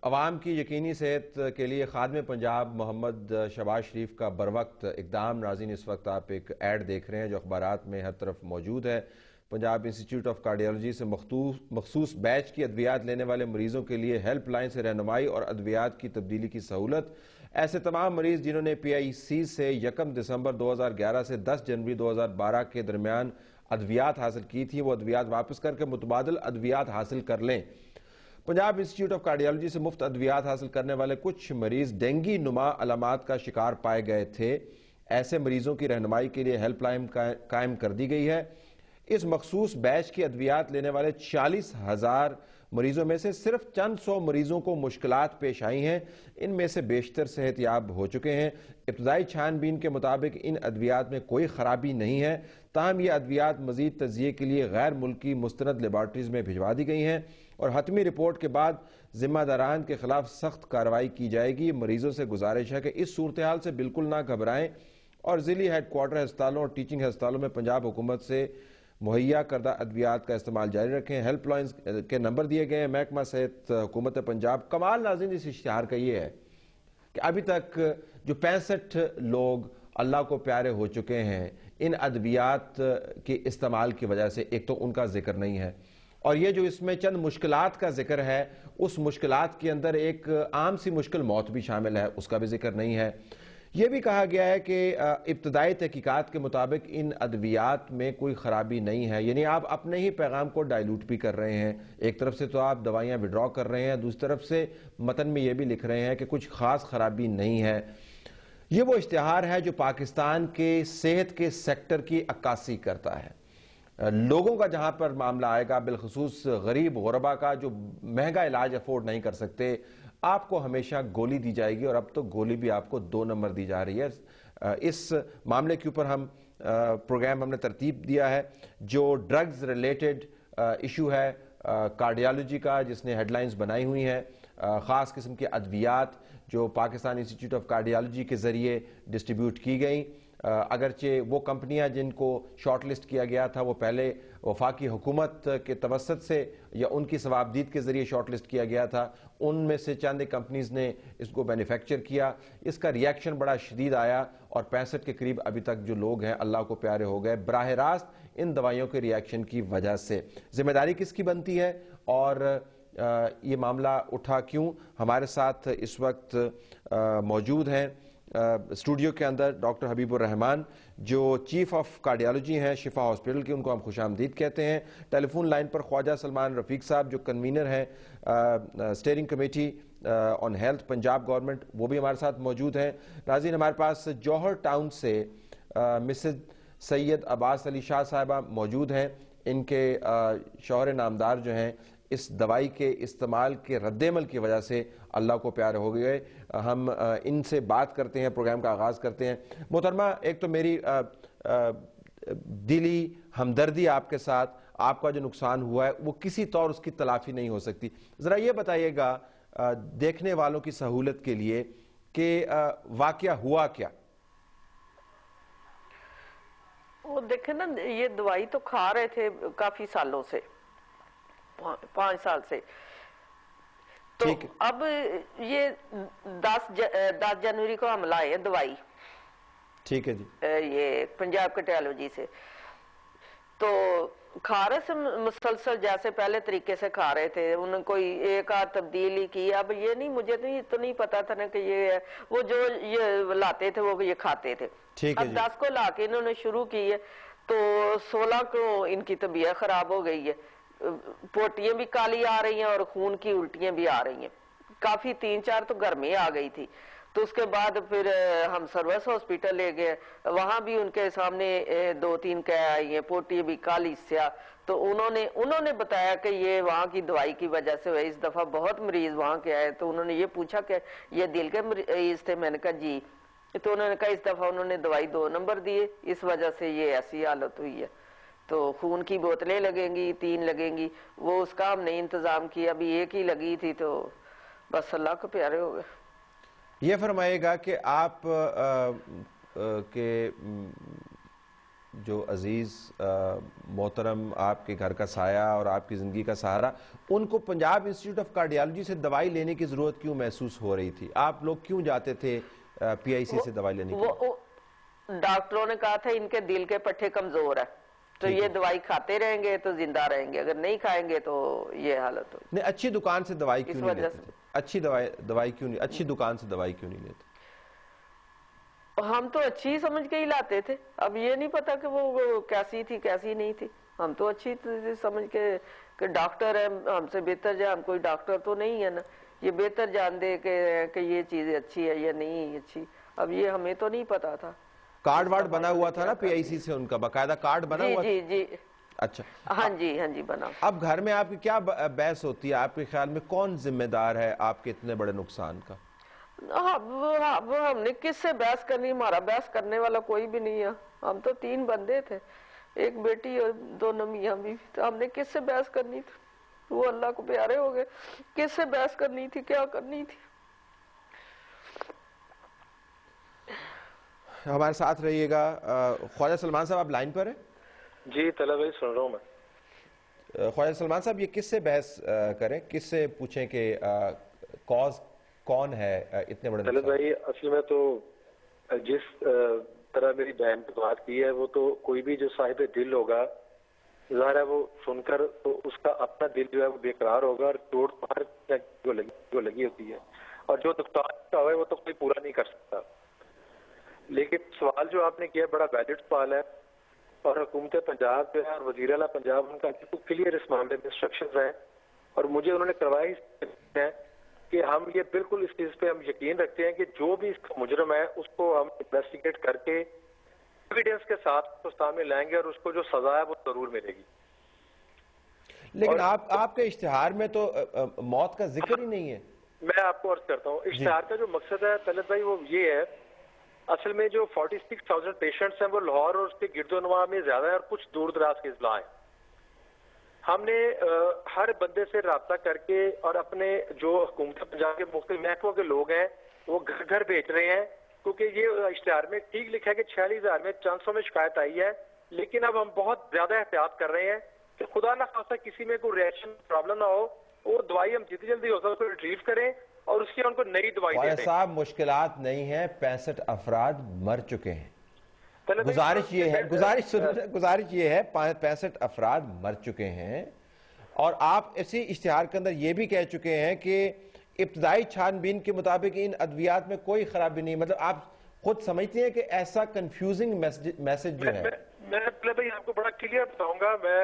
عوام کی یقینی صحت کے لیے خادم پنجاب محمد شہباز شریف کا بروقت اقدام۔ ناظرین، اس وقت آپ ایک ایڈ دیکھ رہے ہیں جو اخبارات میں ہر طرف موجود ہے۔ پنجاب انسٹیٹیوٹ آف کارڈیالوجی سے مخصوص بیچ کی ادویات لینے والے مریضوں کے لیے ہیلپ لائن سے رہنمائی اور ادویات کی تبدیلی کی سہولت۔ ایسے تمام مریض جنہوں نے پی آئی سی سے 1 دسمبر 2011 سے 10 جنوری 2012 کے درمیان ادویات حاصل کی تھی، وہ ادویات واپس کر کے متبادل ادویات حاصل کر لیں۔ پنجاب انسٹیٹیوٹ آف کارڈیالوجی سے مفت ادویات حاصل کرنے والے کچھ مریض ڈینگی نما علامات کا شکار پائے گئے تھے۔ ایسے مریضوں کی رہنمائی کے لیے ہیلپ لائن قائم کر دی گئی ہے۔ اس مخصوص بیچ کی ادویات لینے والے 40,000 مریضوں میں سے صرف چند سو مریضوں کو مشکلات پیش آئی ہیں۔ ان میں سے بیشتر صحت یاب ہو چکے ہیں۔ ابتدائی چھان بین کے مطابق ان ادویات میں کوئی خرابی نہیں ہے، تاہم یہ ادویات مزید تجزیے کے لیے غیر ملکی مستند لیبارٹریز میں بھجوا دی گئی ہیں اور حتمی رپورٹ کے بعد ذمہ داران کے خلاف سخت کارروائی کی جائے گی۔ مریضوں سے گزارش ہے کہ اس صورتحال سے بالکل نہ گھبرائیں اور ضلعی ہیڈ کوارٹر ہسپتالوں اور ٹیچنگ ہسپتالوں میں پنجاب حکومت سے مہیا کردہ ادویات کا استعمال جاری رکھیں۔ ہیلپ لائنز کے نمبر دیے گئے ہیں۔ محکمہ صحت حکومت پنجاب۔ کمال ناظرین اس اشتہار کا یہ ہے کہ ابھی تک جو 65 لوگ اللہ کو پیارے ہو چکے ہیں ان ادویات کے استعمال کی وجہ سے، ایک تو ان کا ذکر نہیں ہے، اور یہ جو اس میں چند مشکلات کا ذکر ہے، اس مشکلات کے اندر ایک عام سی مشکل موت بھی شامل ہے، اس کا بھی ذکر نہیں ہے۔ یہ بھی کہا گیا ہے کہ ابتدائی تحقیقات کے مطابق ان ادویات میں کوئی خرابی نہیں ہے، یعنی آپ اپنے ہی پیغام کو ڈائلوٹ بھی کر رہے ہیں۔ ایک طرف سے تو آپ دوائیاں وڈرا کر رہے ہیں، دوسری طرف سے متن میں یہ بھی لکھ رہے ہیں کہ کچھ خاص خرابی نہیں ہے۔ یہ وہ اشتہار ہے جو پاکستان کے صحت کے سیکٹر کی عکاسی کرتا ہے۔ لوگوں کا جہاں پر معاملہ آئے گا، بالخصوص غریب غربا کا جو مہنگا علاج افورڈ نہیں کر سکتے، آپ کو ہمیشہ گولی دی جائے گی، اور اب تو گولی بھی آپ کو 2 نمبر دی جا رہی ہے۔ اس معاملے کے اوپر پروگرام ہم نے ترتیب دیا ہے جو ڈرگز ریلیٹڈ ایشو ہے کارڈیالوجی کا، جس نے ہیڈ لائنز بنائی ہوئی ہیں۔ خاص قسم کی ادویات جو پاکستان انسٹیٹیوٹ آف کارڈیالوجی کے ذریعے ڈسٹریبیوٹ کی گئیں، اگرچہ وہ کمپنیاں جن کو شارٹ لسٹ کیا گیا تھا وہ پہلے وفاقی حکومت کے توسط سے یا ان کی ثوابدید کے ذریعے شارٹ لسٹ کیا گیا تھا، ان میں سے چند کمپنیز نے اس کو مینوفیکچر کیا۔ اس کا ریاکشن بڑا شدید آیا اور 65 کے قریب ابھی تک جو لوگ ہیں اللہ کو پیارے ہو گئے براہ راست ان دوائیوں کے ریاکشن کی وجہ سے۔ ذمہ داری کس کی بنتی ہے اور یہ معاملہ اٹھا کیوں؟ ہمارے ساتھ اس وقت موجود ہیں اسٹوڈیو کے اندر ڈاکٹر حبیب الرحمان جو چیف آف کارڈیالوجی ہیں شفا ہاسپٹل کی، ان کو ہم خوش آمدید کہتے ہیں۔ ٹیلی فون لائن پر خواجہ سلمان رفیق صاحب جو کنوینر ہیں steering committee on health Punjab government, وہ بھی ہمارے ساتھ موجود ہیں۔ ناظرین، ہمارے پاس جوہر ٹاؤن سے مسز سید عباس علی شاہ صاحبہ موجود ہیں۔ ان کے شوہر نامدار جو ہیں اس دوائی کے استعمال کے رد عمل کی وجہ سے اللہ کو پیارے ہو گئے۔ ہم ان سے بات کرتے ہیں، پروگرام کا آغاز کرتے ہیں۔ محترمہ، ایک تو میری دلی ہمدردی آپ کے ساتھ، آپ کا جو نقصان ہوا ہے وہ کسی طور اس کی تلافی نہیں ہو سکتی۔ ذرا یہ بتائیے گا دیکھنے والوں کی سہولت کے لیے کہ واقعہ ہوا کیا؟ وہ دیکھیں نا، یہ دوائی تو کھا رہے تھے کافی سالوں سے، 5 سال سے، تو اب یہ 10 جنوری کو ہم لائے ہیں دوائی، ٹھیک ہے جی، یہ پنجاب کارڈیالوجی سے، تو کھا رہے سے مسلسل جیسے پہلے طریقے سے کھا رہے تھے، انہوں نے کوئی ایک آدھ تبدیلی کی۔ اب یہ نہیں، مجھے تو نہیں پتا تھا نا کہ یہ ہے، وہ جو یہ لاتے تھے وہ یہ کھاتے تھے۔ اب 10 کو لا کے انہوں نے شروع کی ہے تو 16 کو ان کی طبیعت خراب ہو گئی ہے، پوٹیاں بھی کالی آ رہی ہیں اور خون کی الٹیاں بھی آ رہی ہیں، کافی 3-4 تو گھر میں آ گئی تھی۔ تو اس کے بعد پھر ہم سروس ہاسپٹل لے گئے، وہاں بھی ان کے سامنے 2-3 کہہ آئی ہیں، پوٹی بھی کالی سیاہ، تو انہوں نے بتایا کہ یہ وہاں کی دوائی کی وجہ سے ہوئے۔ اس دفعہ بہت مریض وہاں کے آئے تو انہوں نے یہ پوچھا کہ یہ دل کے مریض تھے، میں نے کہا جی، تو انہوں نے کہا اس دفعہ انہوں نے دوائی 2 نمبر دیے، اس وجہ سے یہ ایسی حالت ہوئی ہے، تو خون کی بوتلیں لگیں گی، 3 لگیں گی، وہ اس کا ہم نے انتظام کیا، ابھی 1 ہی لگی تھی، تو بس اللہ کو پیارے ہو گئے۔ یہ فرمائے گا کہ آپ کے جو عزیز محترم آپ کے گھر کا سایہ اور آپ کی زندگی کا سہارا، ان کو پنجاب انسٹیٹیوٹ آف کارڈیالوجی سے دوائی لینے کی ضرورت کیوں محسوس ہو رہی تھی؟ آپ لوگ کیوں جاتے تھے پی آئی سی سے دوائی لینے کی؟ ڈاکٹروں نے کہا تھا ان کے دل کے پٹھے کمزور ہے، تو یہ دوائی کھاتے رہیں گے تو زندہ رہیں گے، اگر نہیں کھائیں گے تو یہ حالت ہو۔ نہیں، اچھی دکان سے دوائی کیوں نہیں لیتے تھے؟ اچھی دوائی کیوں نہیں، اچھی دکان سے دوائی کیوں نہیں لیتے؟ ہم تو اچھی سمجھ کے ہی لاتے تھے، اب یہ نہیں پتا کہ وہ کیسی تھی کیسی نہیں تھی، ہم تو اچھی سمجھ کے کہ ڈاکٹر ہے ہم سے بہتر جائے، ہم کوئی ڈاکٹر تو نہیں ہے نا، یہ بہتر جان دے کہ یہ چیز اچھی ہے یا نہیں اچھی، اب یہ ہمیں تو نہیں پتا تھا۔ کارڈ وارڈ بنا ہوا تھا نا پی آئی سی سے، ان کا باقاعدہ کارڈ بنا ہوا تھا؟ جی اچھا، ہاں جی بنا۔ اب گھر میں آپ کی کیا بحث ہوتی ہے؟ آپ کے خیال میں کون ذمہ دار ہے آپ کے اتنے بڑے نقصان کا؟ ہم نے کس سے بحث کرنی، ہمارا بحث کرنے والا کوئی بھی نہیں ہے، ہم تو 3 بندے تھے، ایک بیٹی اور 2 میاں بیوی، تو ہم نے کس سے بحث کرنی تھی؟ وہ اللہ کو پیارے ہو گئے، کس سے بحث کرنی تھی، کیا کرنی تھی؟ ہمارے ساتھ رہیے گا۔ خواجہ سلمان صاحب آپ لائن پر ہیں؟ جی طلب بھائی سن رہا ہوں میں۔ خواجہ سلمان صاحب یہ کس سے بحث کریں، کس سے پوچھیں کہ کاز کون ہے اتنے بڑے طلب بھائی اصل میں تو جس طرح میری بہن نے بات کی ہے، وہ تو کوئی بھی جو صاحب دل ہوگا ظاہر ہے وہ سن کر تو اس کا اپنا دل جو ہے وہ بے قرار ہوگا، اور چوٹ مار جو لگی ہوتی ہے، اور جو نقصان کا ہوا ہے وہ تو کوئی پورا نہیں کر سکتا۔ لیکن سوال جو آپ نے کیا بڑا ویلڈ سوال ہے، اور حکومت پنجاب جو ہے اور وزیر اعلیٰ پنجاب ان کا بالکل کلیئر اس معاملے میں انسٹرکشنز ہیں، اور مجھے انہوں نے کروائی ہے کہ ہم یہ بالکل اس چیز پہ ہم یقین رکھتے ہیں کہ جو بھی اس کا مجرم ہے اس کو ہم انویسٹیگیٹ کر کے ایویڈنس کے ساتھ اس کو سامنے لائیں گے، اور اس کو جو سزا ہے وہ ضرور ملے گی۔ لیکن آپ کے اشتہار میں تو موت کا ذکر ہی نہیں ہے۔ میں آپ کو عرض کرتا ہوں اشتہار کا جو مقصد ہے طلعت بھائی وہ یہ ہے، اصل میں جو 46,000 پیشنٹس ہیں وہ لاہور اور اس کے گرد و نواح میں زیادہ ہے، اور کچھ دور دراز کے اضلاع ہیں۔ ہم نے ہر بندے سے رابطہ کر کے اور اپنے جو حکومت پنجاب کے مختلف محکموں کے لوگ ہیں وہ گھر گھر بھیج رہے ہیں، کیونکہ یہ اشتہار میں ٹھیک لکھا ہے کہ 46,000 میں 400 میں شکایت آئی ہے، لیکن اب ہم بہت زیادہ احتیاط کر رہے ہیں کہ خدا نہ خواستہ کسی میں کوئی ریئیکشن پرابلم نہ ہو، وہ دوائی ہم جتنی جلدی ہو سکے اس کو ریٹریو کریں اور اس کی ان کو نئی دوائی دے دیں۔ صاحب مشکلات نہیں ہیں، 65 افراد مر چکے ہیں، گزارش یہ ہے 65 افراد مر چکے ہیں، اور آپ اسی اشتہار کے اندر یہ بھی کہہ چکے ہیں کہ ابتدائی چھان بین کے مطابق ان ادویات میں کوئی خرابی نہیں، مطلب آپ خود سمجھتے ہیں کہ ایسا کنفیوزنگ میسج جو ہے؟ میں بھائی آپ کو بڑا کلیئر بتاؤں گا، میں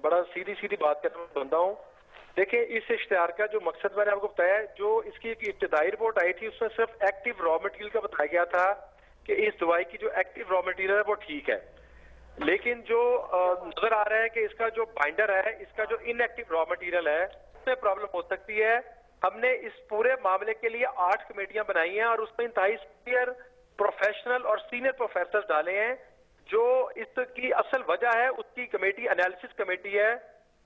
بڑا سیدھی بات کرنے والا بندہ ہوں۔ دیکھیں اس اشتہار کا جو مقصد میں نے آپ کو بتایا ہے، جو اس کی ایک ابتدائی رپورٹ آئی تھی اس میں صرف ایکٹیو را مٹیریل کا بتایا گیا تھا کہ اس دوائی کی جو ایکٹیو را مٹیریل ہے وہ ٹھیک ہے، لیکن جو نظر آ رہا ہے کہ اس کا جو بائنڈر ہے، اس کا جو ان ایکٹیو را مٹیریل ہے اس میں پرابلم ہو سکتی ہے۔ ہم نے اس پورے معاملے کے لیے 8 کمیٹیاں بنائی ہیں، اور اس میں انتہائی سینئر پروفیشنل اور سینئر پروفیسر ڈالے ہیں۔ جو اس کی اصل وجہ ہے اس کی کمیٹی انالیسس کمیٹی ہے،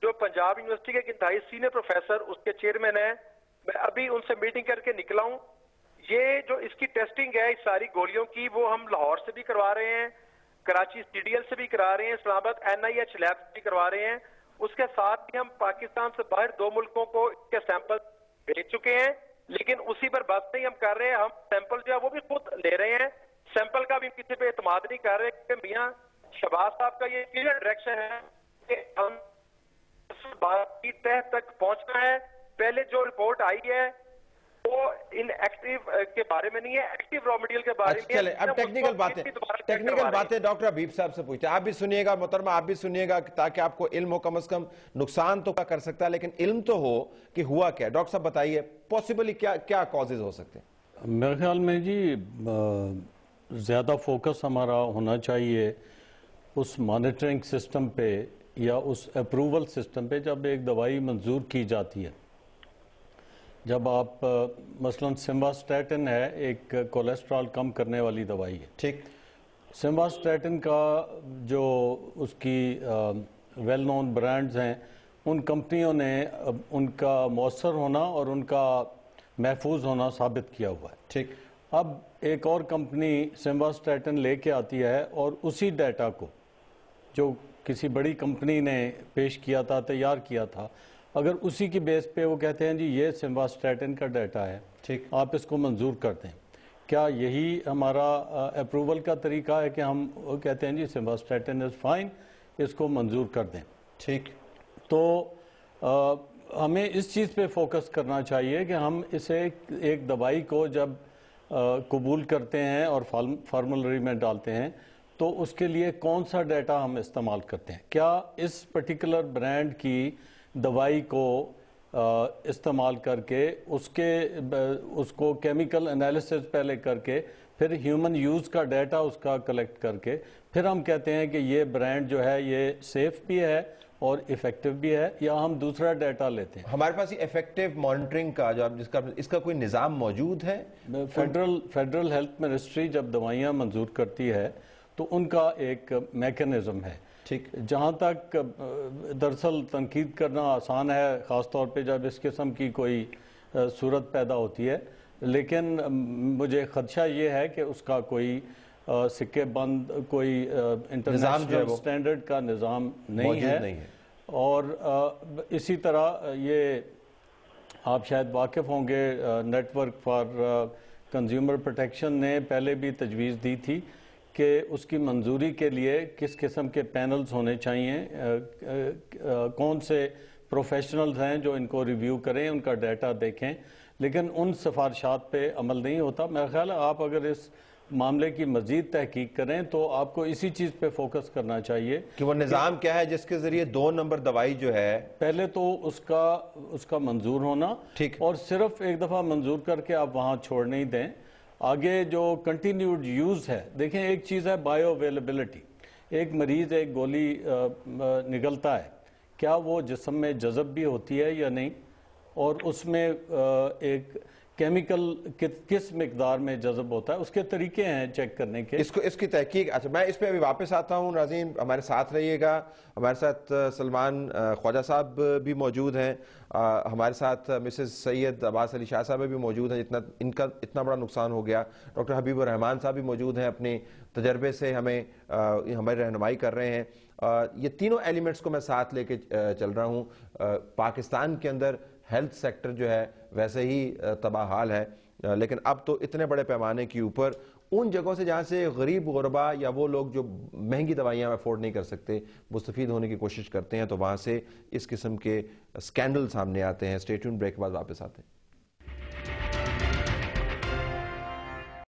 جو پنجاب یونیورسٹی کے انتہائی سینئر پروفیسر اس کے چیئرمین ہیں، میں ابھی ان سے میٹنگ کر کے نکلا ہوں۔ یہ جو اس کی ٹیسٹنگ ہے اس ساری گولیوں کی، وہ ہم لاہور سے بھی کروا رہے ہیں، کراچی سی ڈی ایل سے بھی کرا رہے ہیں، اسلام آباد NIH لیب سے بھی کروا رہے ہیں، اس کے ساتھ بھی ہم پاکستان سے باہر 2 ملکوں کو اس کے سیمپل بھیج چکے ہیں، لیکن اسی پر بس نہیں ہم کر رہے ہیں، ہم سیمپل جو ہے وہ بھی خود لے رہے ہیں، سیمپل کا بھی کسی پہ اعتماد نہیں کر رہے، کیونکہ میاں شہباز صاحب کا یہ کلیئر ڈائریکشن ہے کہ ہم بات کی تہ تک پہنچنا ہے۔ پہلے جو رپورٹ آئی ہے وہ ان ایکٹیو کے بارے میں نہیں ہے، ایکٹیو را مٹیریل کے بارے میں۔ چلیں اب ٹیکنیکل باتیں ڈاکٹر حبیب صاحب سے پوچھتے ہیں، آپ بھی سنیے گا محترمہ، آپ بھی سنیے گا تاکہ آپ کو علم ہو، کم از کم نقصان تو کر سکتا ہے لیکن علم تو ہو کہ ہوا کیا۔ ڈاکٹر صاحب بتائیے پاسبلی کیا کازز ہو سکتے ہیں؟ میرے خیال میں جی زیادہ فوکس ہمارا ہونا چاہیے اس مانیٹرنگ سسٹم پہ یا اس اپروول سسٹم پہ جب ایک دوائی منظور کی جاتی ہے۔ جب آپ مثلا سمواسٹیٹن ہے، ایک کولیسٹرول کم کرنے والی دوائی ہے، ٹھیک، سمواسٹیٹن کا جو اس کی ویل نون برانڈز ہیں، ان کمپنیوں نے ان کا مؤثر ہونا اور ان کا محفوظ ہونا ثابت کیا ہوا ہے۔ ٹھیک، اب ایک اور کمپنی سمواسٹیٹن لے کے آتی ہے اور اسی ڈیٹا کو جو کسی بڑی کمپنی نے پیش کیا تھا، تیار کیا تھا، اگر اسی کی بیس پہ وہ کہتے ہیں جی یہ سمواسٹیٹن کا ڈیٹا ہے، ٹھیک، آپ اس کو منظور کر دیں، کیا یہی ہمارا اپروول کا طریقہ ہے کہ ہم کہتے ہیں جی سمواسٹیٹن از فائن، اس کو منظور کر دیں؟ ٹھیک. تو ہمیں اس چیز پہ فوکس کرنا چاہیے کہ ہم اسے ایک دوائی کو جب قبول کرتے ہیں اور فارمولری میں ڈالتے ہیں تو اس کے لیے کون سا ڈیٹا ہم استعمال کرتے ہیں. کیا اس پرٹیکولر برانڈ کی دوائی کو استعمال کر کے اس کو کیمیکل انالیسس پہلے کر کے پھر ہیومن یوز کا ڈیٹا اس کا کلیکٹ کر کے پھر ہم کہتے ہیں کہ یہ برانڈ جو ہے یہ سیف بھی ہے اور ایفیکٹو بھی ہے، یا ہم دوسرا ڈیٹا لیتے ہیں؟ ہمارے پاس یہ ایفیکٹیو مانیٹرنگ کا جو اس کا کوئی نظام موجود ہے؟ فیڈرل ہیلتھ منسٹری جب دوائیاں منظور کرتی ہے تو ان کا ایک میکانزم ہے. ٹھیک، جہاں تک دراصل تنقید کرنا آسان ہے، خاص طور پہ جب اس قسم کی کوئی صورت پیدا ہوتی ہے، لیکن مجھے خدشہ یہ ہے کہ اس کا کوئی سکے بند کوئی انٹرنیشنل سٹینڈرڈ کا نظام نہیں ہے. اور اسی طرح یہ آپ شاید واقف ہوں گے، network for consumer protection نے پہلے بھی تجویز دی تھی کہ اس کی منظوری کے لیے کس قسم کے پینلز ہونے چاہیے، کون سے پروفیشنلز ہیں جو ان کو ریویو کریں، ان کا ڈیٹا دیکھیں، لیکن ان سفارشات پہ عمل نہیں ہوتا. میرا خیال ہے آپ اگر اس معاملے کی مزید تحقیق کریں تو آپ کو اسی چیز پہ فوکس کرنا چاہیے کہ وہ نظام کیا ہے جس کے ذریعے 2 نمبر دوائی جو ہے پہلے تو اس کا منظور ہونا، اور صرف ایک دفعہ منظور کر کے آپ وہاں چھوڑ نہیں دیں. آگے جو کنٹینیوڈ یوز ہے، دیکھیں ایک چیز ہے بائیو اویلیبلٹی. ایک مریض ایک گولی نگلتا ہے، کیا وہ جسم میں جذب بھی ہوتی ہے یا نہیں، اور اس میں ایک کیمیکل کس مقدار میں جذب ہوتا ہے، اس کے طریقے ہیں چیک کرنے کے. اس کی تحقیق. اچھا، میں اس پہ ابھی واپس آتا ہوں. ناظرین ہمارے ساتھ رہیے گا. ہمارے ساتھ سلمان خواجہ صاحب بھی موجود ہیں، ہمارے ساتھ مسز سید عباس علی شاہ صاحب بھی موجود ہیں، ان کا اتنا بڑا نقصان ہو گیا. ڈاکٹر حبیب الرحمان صاحب بھی موجود ہیں، اپنے تجربے سے ہماری رہنمائی کر رہے ہیں. یہ تینوں ایلیمنٹس کو میں ساتھ لے کے چل رہا ہوں. پاکستان کے اندر ہیلتھ سیکٹر جو ہے ویسے ہی تباہ حال ہے، لیکن اب تو اتنے بڑے پیمانے کے اوپر ان جگہوں سے جہاں سے غریب غربا یا وہ لوگ جو مہنگی دوائیاں افورڈ نہیں کر سکتے مستفید ہونے کی کوشش کرتے ہیں، تو وہاں سے اس قسم کے سکینڈل سامنے آتے ہیں. اسٹے ٹیون، بریک کے بعد واپس آتے ہیں.